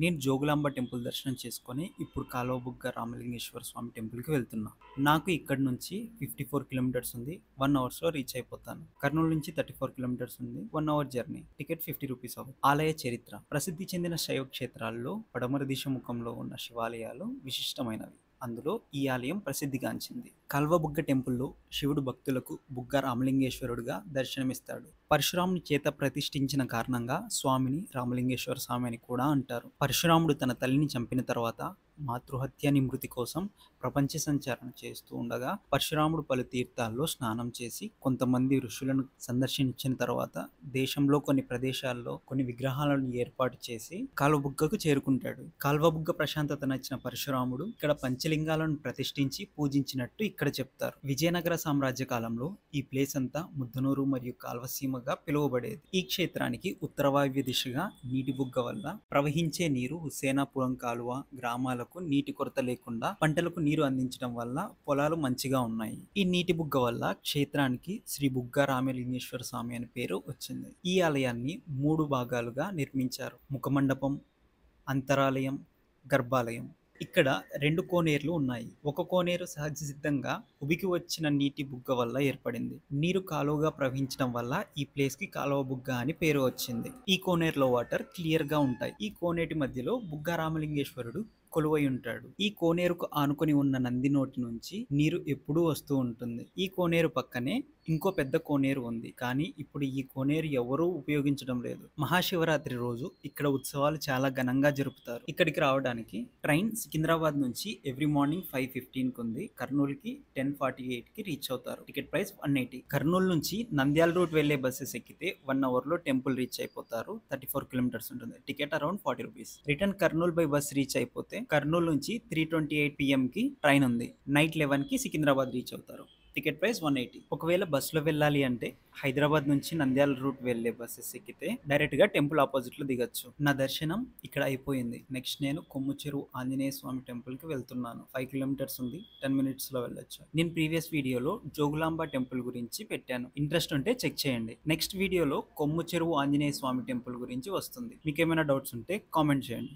నేను జోగులాంబ టెంపుల్ దర్శనం చేసుకొని ఇప్పుడు కాలువబుగ్గ రామలింగేశ్వర స్వామి టెంపుల్కి వెళ్తున్నా. నాకు ఇక్కడ నుంచి 54 కిలోమీటర్స్ ఉంది. 1 అవర్స్లో రీచ్ అయిపోతాను. కర్నూలు నుంచి 34 కిలోమీటర్స్ ఉంది. 1 అవర్ జర్నీ. టికెట్ 50 రూపీస్ అవుతుంది. ఆలయ చరిత్ర. ప్రసిద్ధి చెందిన శైవ క్షేత్రాల్లో పడమర దిశ ముఖంలో ఉన్న శివాలయాలు విశిష్టమైనవి. అందులో ఈ ఆలయం ప్రసిద్ధిగాంచింది. కల్వబుగ్గ టెంపుల్లో శివుడు భక్తులకు బుగ్గ రామలింగేశ్వరుడుగా దర్శనమిస్తాడు. పరశురాముని చేత ప్రతిష్ఠించిన కారణంగా స్వామిని రామలింగేశ్వర స్వామి అని కూడా అంటారు. పరశురాముడు తన తల్లిని చంపిన తర్వాత మాతృహత్య నిమృతి కోసం ప్రపంచ సంచారణ చేస్తూ ఉండగా పరశురాముడు పలు తీర్థాల్లో స్నానం చేసి కొంతమంది ఋషులను సందర్శించిన తర్వాత దేశంలో కొన్ని ప్రదేశాల్లో కొన్ని విగ్రహాలను ఏర్పాటు చేసి కాలువబుగ్గకు చేరుకుంటాడు. కాల్వబుగ్గ ప్రశాంతత నచ్చిన పరశురాముడు ఇక్కడ పంచలింగాలను ప్రతిష్ఠించి పూజించినట్టు ఇక్కడ చెప్తారు. విజయనగర సామ్రాజ్య కాలంలో ఈ ప్లేస్ అంతా ముద్దనూరు మరియు కాల్వసీమగా పిలువబడేది. ఈ క్షేత్రానికి ఉత్తర వాయువ్య దిశగా నీటి బుగ్గ వల్ల ప్రవహించే నీరు హుసేనాపురం కాలువ గ్రామాలకు నీటి కొరత లేకుండా పంటలకు నీరు అందించడం వల్ల పొలాలు మంచిగా ఉన్నాయి. ఈ నీటి బుగ్గ వల్ల క్షేత్రానికి శ్రీ బుగ్గ రామలింగేశ్వర స్వామి అని పేరు వచ్చింది. ఈ ఆలయాన్ని 3 భాగాలుగా నిర్మించారు. ముఖమండపం, అంతరాలయం, గర్భాలయం. ఇక్కడ 2 కోనేరులు ఉన్నాయి. ఒక కోనేరు సహజ సిద్ధంగా ఉబికి వచ్చిన నీటి బుగ్గ వల్ల ఏర్పడింది. నీరు కాలువగా ప్రవహించడం వల్ల ఈ ప్లేస్ కి కాలువ బుగ్గ అని పేరు వచ్చింది. ఈ కోనేరులో వాటర్ క్లియర్ గా ఉంటాయి. ఈ కోనేటి మధ్యలో బుగ్గ రామలింగేశ్వరుడు కొలువై ఉంటాడు. ఈ కోనేరుకు ఆనుకొని ఉన్న నంది నోటి నుంచి నీరు ఎప్పుడూ వస్తూ ఉంటుంది. ఈ కోనేరు పక్కనే ఇంకో పెద్ద కోనేరు ఉంది. కానీ ఇప్పుడు ఈ కోనేరు ఎవరూ ఉపయోగించడం లేదు. మహాశివరాత్రి రోజు ఇక్కడ ఉత్సవాలు చాలా ఘనంగా జరుపుతారు. ఇక్కడికి రావడానికి ట్రైన్ సికింద్రాబాద్ నుంచి ఎవ్రీ మార్నింగ్ 5:15 ఉంది. కర్నూలుకి 10:48 రీచ్ అవుతారు. Ticket price 180. కర్నూలు నుంచి నంద్యాల రూట్ వెళ్లే బస్సెస్ ఎక్కితే 1 అవర్ లో టెంపుల్ రీచ్ అయిపోతారు. 34 కిలోమీటర్స్ ఉంటుంది. Ticket around 40 rupees. Return Kurnool by bus reach అయిపోతే కర్నూలు నుంచి 3:28 PM కి ట్రైన్ ఉంది. నైట్ 11 కి సికింద్రాబాద్ రీచ్ అవుతారు. Ticket price 180. ఒకవేళ బస్సులో వెళ్ళాలి అంటే హైదరాబాద్ నుంచి నంద్యాల రూట్ వెళ్లే బస్సెస్ ఎక్కితే డైరెక్ట్ గా టెంపుల్ ఆపోజిట్ లో దిగొచ్చు. నా దర్శనం ఇక్కడ అయిపోయింది. నెక్స్ట్ నేను కొమ్ము చెరువు ఆంజనేయ స్వామి టెంపుల్ కి వెళ్తున్నాను. 5 కిలోమీటర్స్ ఉంది. 10 మినిట్స్ లో వెళ్ళొచ్చు. నేను ప్రీవియస్ వీడియోలో జోగులాంబ టెంపుల్ గురించి పెట్టాను. ఇంట్రెస్ట్ ఉంటే చెక్ చేయండి. నెక్స్ట్ వీడియోలో కొమ్ము చెరువు ఆంజనేయ స్వామి టెంపుల్ గురించి వస్తుంది. మీకు ఏమైనా డౌట్స్ ఉంటే కామెంట్ చేయండి.